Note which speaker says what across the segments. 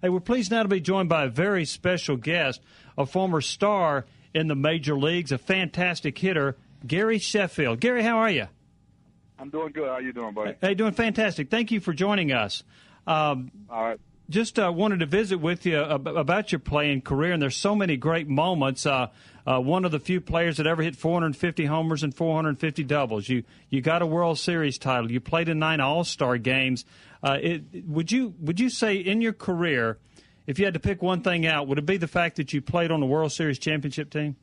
Speaker 1: Hey, we're pleased now to be joined by a very special guest, a former star in the major leagues, a fantastic hitter, Gary Sheffield. Gary, how are you?
Speaker 2: I'm doing good. How you doing, buddy?
Speaker 1: Hey, doing fantastic. Thank you for joining us.
Speaker 2: All right.
Speaker 1: Just wanted to visit with you about your playing career, and there's so many great moments. One of the few players that ever hit 450 homers and 450 doubles. You got a World Series title. You played in 9 All-Star games. Would you say in your career, if you had to pick one thing out, would it be the fact that you played on the World Series championship team?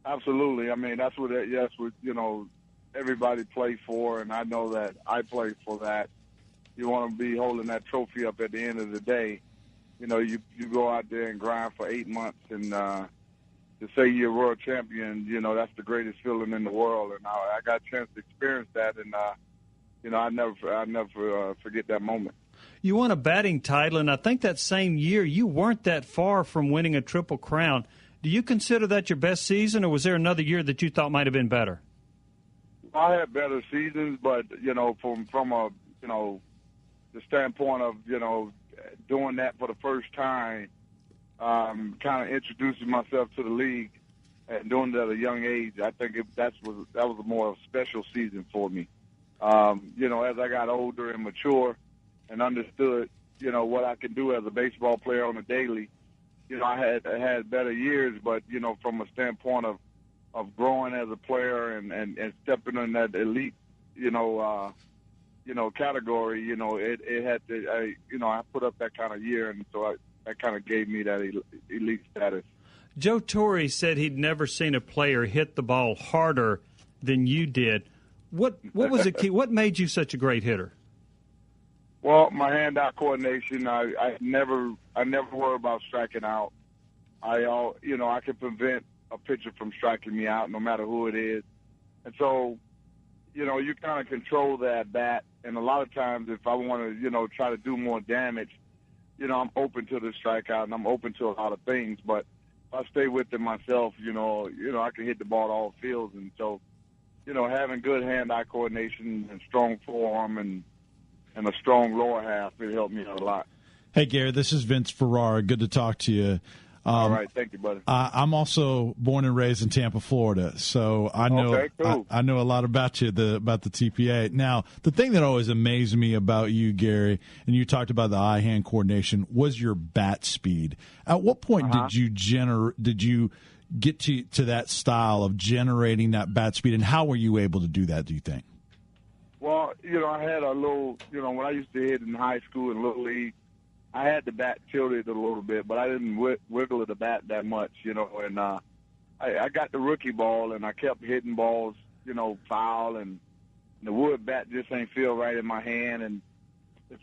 Speaker 2: Absolutely. I mean, that's what everybody played for, and I know that I played for that. You want to be holding that trophy up at the end of the day. You go out there and grind for 8 months, and to say you're a world champion, that's the greatest feeling in the world. And I got a chance to experience that, and I never forget that moment.
Speaker 1: You won a batting title, and I think that same year you weren't that far from winning a Triple Crown. Do you consider that your best season, or was there another year that you thought might have been better?
Speaker 2: I had better seasons, but from a the standpoint of doing that for the first time, kind of introducing myself to the league and doing it at a young age, I think that was a more special season for me. As I got older and mature and understood, what I could do as a baseball player on a daily, I had better years, but from a standpoint of growing as a player and stepping in that elite, category, it had to, I put up that kind of year, and so that kind of gave me that elite status.
Speaker 1: Joe Torre said he'd never seen a player hit the ball harder than you did. What was the key? What made you such a great hitter?
Speaker 2: Well, my hand-eye coordination. I never worry about striking out. I can prevent a pitcher from striking me out, no matter who it is, and so. You kind of control that bat, and a lot of times if I want to, try to do more damage, I'm open to the strikeout, and I'm open to a lot of things. But if I stay with it myself, I can hit the ball to all fields. And so, having good hand-eye coordination and strong forearm and a strong lower half, it helped me out a lot.
Speaker 3: Hey, Gary, this is Vince Ferrara. Good to talk to you.
Speaker 2: All right, thank you, buddy.
Speaker 3: I'm also born and raised in Tampa, Florida, so I know I know a lot about you, about the TPA. Now, the thing that always amazed me about you, Gary, and you talked about the eye-hand coordination, was your bat speed. At what point did you get to that style of generating that bat speed, and how were you able to do that, do you think?
Speaker 2: Well, I had a little, when I used to hit in high school and Little League, I had the bat tilted a little bit, but I didn't wiggle the bat that much, and I got the rookie ball, and I kept hitting balls, foul, and the wood bat just ain't feel right in my hand, and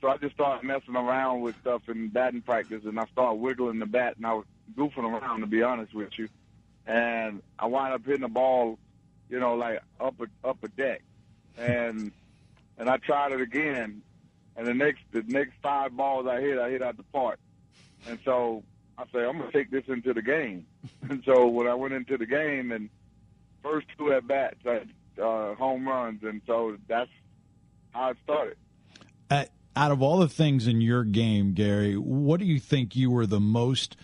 Speaker 2: so I just started messing around with stuff in batting practice, and I started wiggling the bat, and I was goofing around, to be honest with you, and I wound up hitting the ball, like up a deck, and I tried it again. And the next 5 balls I hit out the park. And so I said, I'm going to take this into the game. And so when I went into the game, and first 2 at-bats, home runs. And so that's how it started.
Speaker 3: Out of all the things in your game, Gary, what do you think you were the most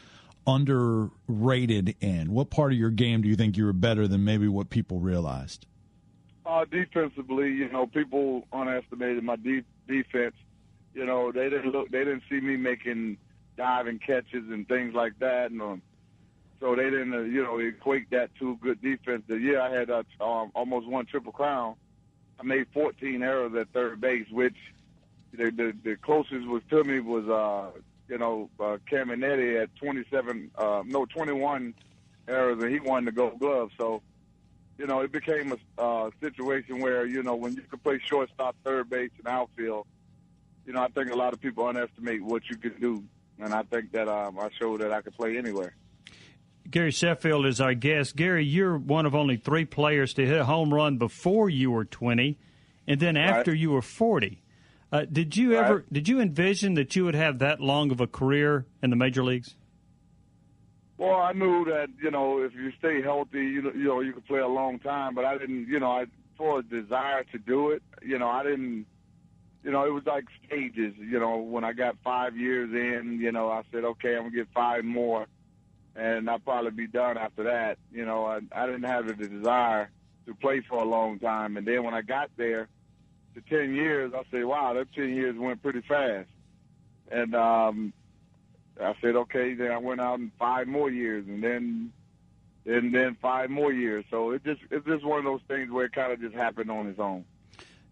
Speaker 3: underrated in? What part of your game do you think you were better than maybe what people realized?
Speaker 2: Defensively, people underestimated my defense. They didn't see me making diving catches and things like that, and so they didn't, equate that to good defense. The year I had almost won Triple Crown, I made 14 errors at third base, which the closest was to me was Caminetti at 21 errors, and he won the Gold Glove. So. It became a situation where, when you could play shortstop, third base, and outfield, I think a lot of people underestimate what you could do. And I think that I showed that I could play anywhere.
Speaker 1: Gary Sheffield is our guest. Gary, you're one of only 3 players to hit a home run before you were 20 and then after you were 40. Did you envision that you would have that long of a career in the major leagues?
Speaker 2: Well, I knew that, if you stay healthy, you could play a long time, but I didn't, for a desire to do it, I didn't it was like stages. When I got 5 years in, I said, okay, I'm going to get 5 more, and I'll probably be done after that. I didn't have the desire to play for a long time. And then when I got there to 10 years, I said, wow, that 10 years went pretty fast. And I said, okay, then I went out in 5 more years, and then 5 more years. So it's just one of those things where it kind of just happened on its own.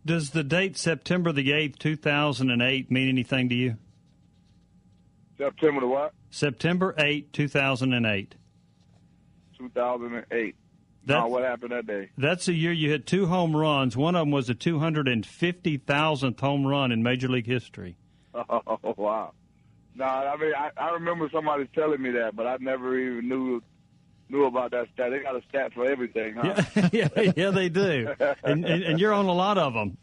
Speaker 1: Does the date September the 8th, 2008 mean anything to you?
Speaker 2: September the what?
Speaker 1: September 8, 2008.
Speaker 2: 2008. What happened that day?
Speaker 1: That's the year you hit 2 home runs. One of them was a 250,000th home run in Major League history.
Speaker 2: Oh, wow. No, I mean, I remember somebody telling me that, but I never even knew about that stat. They got a stat for everything, huh?
Speaker 1: Yeah, they do. And you're on a lot of them.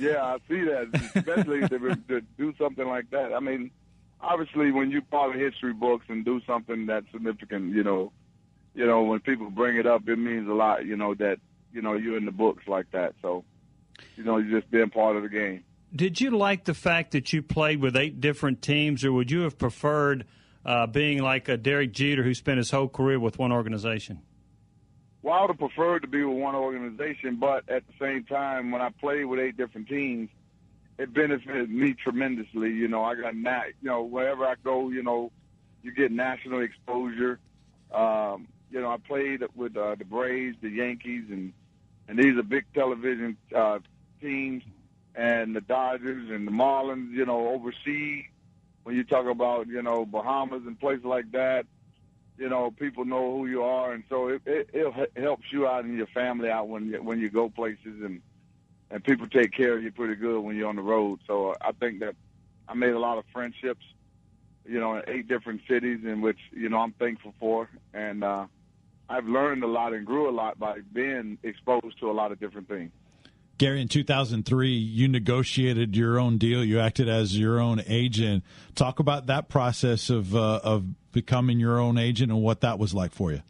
Speaker 2: Yeah, I see that, especially to do something like that. I mean, obviously, when you're part of history books and do something that's significant, when people bring it up, it means a lot, that, you're in the books like that. So, you're just being part of the game.
Speaker 1: Did you like the fact that you played with 8 different teams, or would you have preferred being like a Derek Jeter who spent his whole career with one organization?
Speaker 2: Well, I would have preferred to be with one organization, but at the same time, when I played with 8 different teams, it benefited me tremendously. I got, wherever I go, you get national exposure. I played with the Braves, the Yankees, and these are big television teams, and the Dodgers and the Marlins, overseas. When you talk about, Bahamas and places like that, people know who you are, and so it helps you out and your family out when you go places, and people take care of you pretty good when you're on the road. So I think that I made a lot of friendships, in 8 different cities, in which, I'm thankful for, and I've learned a lot and grew a lot by being exposed to a lot of different things.
Speaker 3: Gary, in 2003, you negotiated your own deal. You acted as your own agent. Talk about that process of becoming your own agent and what that was like for you.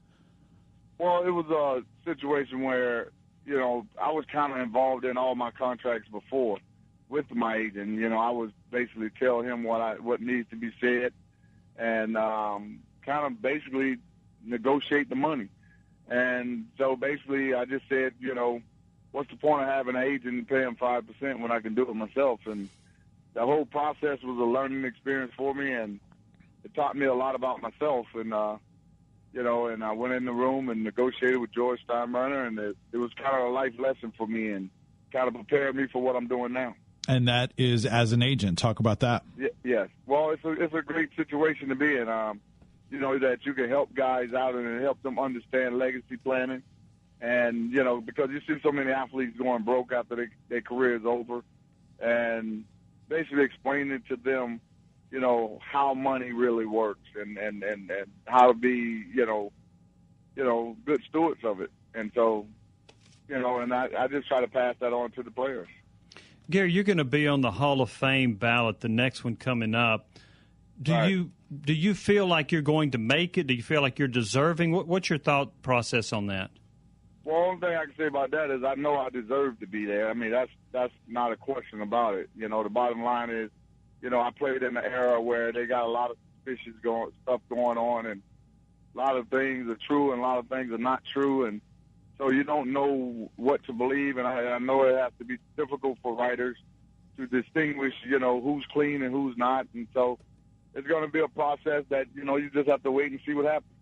Speaker 2: Well, it was a situation where, I was kind of involved in all my contracts before with my agent. I was basically tell him what needs to be said, and kind of basically negotiate the money. And so basically I just said, what's the point of having an agent and pay him 5% when I can do it myself? And the whole process was a learning experience for me, and it taught me a lot about myself. And, and I went in the room and negotiated with George Steinbrenner, and it was kind of a life lesson for me and kind of prepared me for what I'm doing now.
Speaker 3: And that is as an agent. Talk about that.
Speaker 2: Yes. Well, it's a great situation to be in, that you can help guys out and help them understand legacy planning. And, because you see so many athletes going broke after their career is over, and basically explaining to them, how money really works and how to be, good stewards of it. And so, and I just try to pass that on to the players.
Speaker 1: Gary, you're going to be on the Hall of Fame ballot, the next one coming up. Do you feel like you're going to make it? Do you feel like you're deserving? What's your thought process on that?
Speaker 2: Well, the only thing I can say about that is I know I deserve to be there. I mean, that's not a question about it. The bottom line is, I played in an era where they got a lot of suspicious stuff going on, and a lot of things are true and a lot of things are not true, and so you don't know what to believe. And I know it has to be difficult for writers to distinguish, who's clean and who's not, and so it's going to be a process that, you just have to wait and see what happens.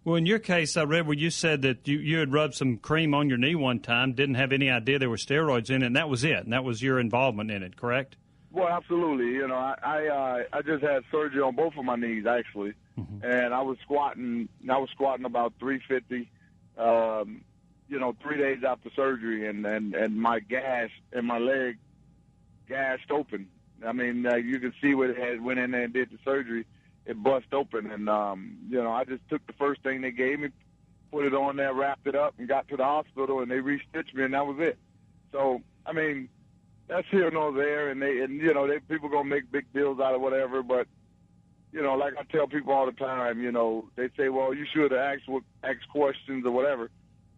Speaker 1: Well, in your case, I read where you said that you had rubbed some cream on your knee one time, didn't have any idea there were steroids in it, and that was it, and that was your involvement in it, correct?
Speaker 2: Well, absolutely. I just had surgery on both of my knees, actually, and I was squatting about 350, 3 days after surgery, and my gash in my leg gashed open. I mean, you can see where they went in there and did the surgery. It bust open, and, I just took the first thing they gave me, put it on there, wrapped it up, and got to the hospital, and they re-stitched me, and that was it. So, I mean, that's here nor there, and people going to make big deals out of whatever, but, like I tell people all the time, they say, well, you should have asked questions or whatever.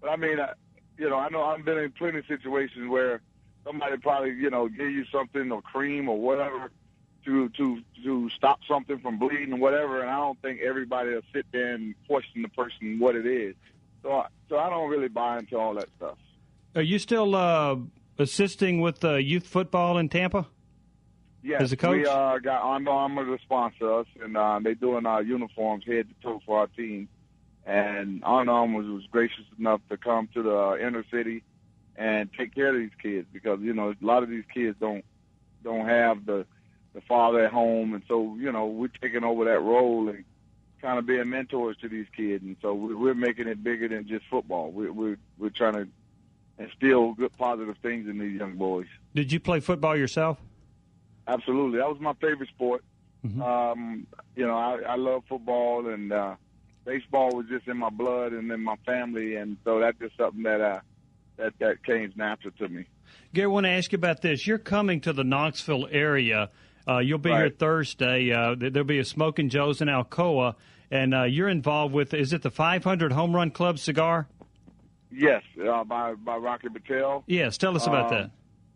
Speaker 2: But, I mean, I know I've been in plenty of situations where somebody probably, you know, give you something or cream or whatever to stop something from bleeding or whatever. And I don't think everybody will sit there and question the person what it is. So I don't really buy into all that stuff.
Speaker 1: Are you still assisting with youth football in Tampa?
Speaker 2: Yes,
Speaker 1: as a coach?
Speaker 2: We got Under Armour to sponsor us, and they're doing our uniforms head to toe for our team. And Under Armour was gracious enough to come to the inner city and take care of these kids because, you know, a lot of these kids don't have the father at home. And so, you know, we're taking over that role and kind of being mentors to these kids. And so we're making it bigger than just football. We're trying to instill good, positive things in these young boys.
Speaker 1: Did you play football yourself?
Speaker 2: Absolutely. That was my favorite sport.
Speaker 1: Mm-hmm.
Speaker 2: You know, I love football, and baseball was just in my blood and in my family, and so that's just something that came natural to me.
Speaker 1: Gary, I want to ask you about this. You're coming to the Knoxville area. You'll be here Thursday. There'll be a Smokin' Joe's in Alcoa, and you're involved with, is it the 500 Home Run Club cigar?
Speaker 2: Yes, by Rocky Patel.
Speaker 1: Yes, tell us about that.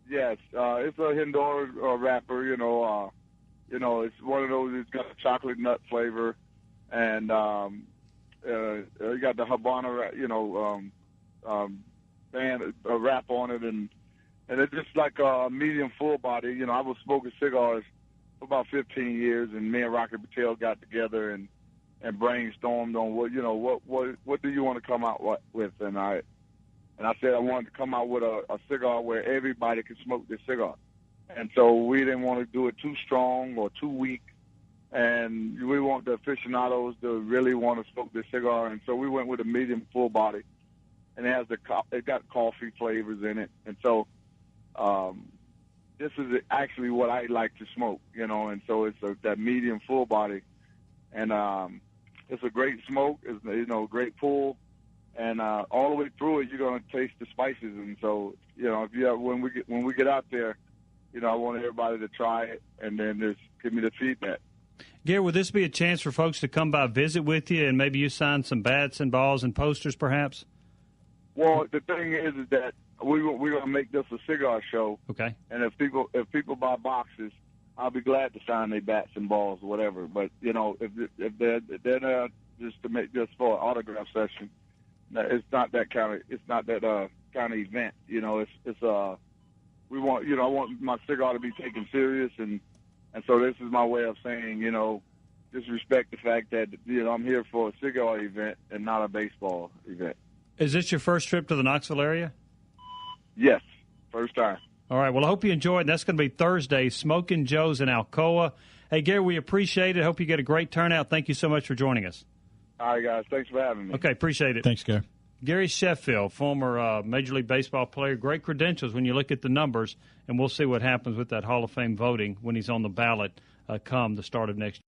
Speaker 2: Yes, it's a Hindor wrapper. You know, it's one of those. It's got a chocolate nut flavor, and you got the Habana, band wrap on it, and it's just like a medium full body. You know, I was smoking cigars for about 15 years, and me and Rocky Patel got together and brainstormed on what do you want to come out with, and I said I wanted to come out with a cigar where everybody could smoke this cigar. And so we didn't want to do it too strong or too weak. And we want the aficionados to really want to smoke this cigar. And so we went with a medium full body. And it got coffee flavors in it. And so this is actually what I like to smoke, you know. And so it's that medium full body. And it's a great smoke. It's, you know, great pull. And all the way through it, you're going to taste the spices. And so, you know, when we get out there, you know, I want everybody to try it and then just give me the feedback.
Speaker 1: Gary, would this be a chance for folks to come by, visit with you, and maybe you sign some bats and balls and posters, perhaps?
Speaker 2: Well, the thing is that we're going to make this a cigar show.
Speaker 1: Okay.
Speaker 2: And if people buy boxes, I'll be glad to sign their bats and balls or whatever. But you know, if they're there just to make just for an autograph session, it's not that kind of event. You know, I want my cigar to be taken serious, and so this is my way of saying, you know, just respect the fact that, you know, I'm here for a cigar event and not a baseball event.
Speaker 1: Is this your first trip to the Knoxville area?
Speaker 2: Yes, first time.
Speaker 1: All right. Well, I hope you enjoy it. That's going to be Thursday, Smokin' Joe's in Alcoa. Hey, Gary, we appreciate it. Hope you get a great turnout. Thank you so much for joining us.
Speaker 2: All right, guys. Thanks for having me.
Speaker 1: Okay, appreciate it.
Speaker 3: Thanks, Gary.
Speaker 1: Gary Sheffield, former Major League Baseball player, great credentials when you look at the numbers, and we'll see what happens with that Hall of Fame voting when he's on the ballot come the start of next year.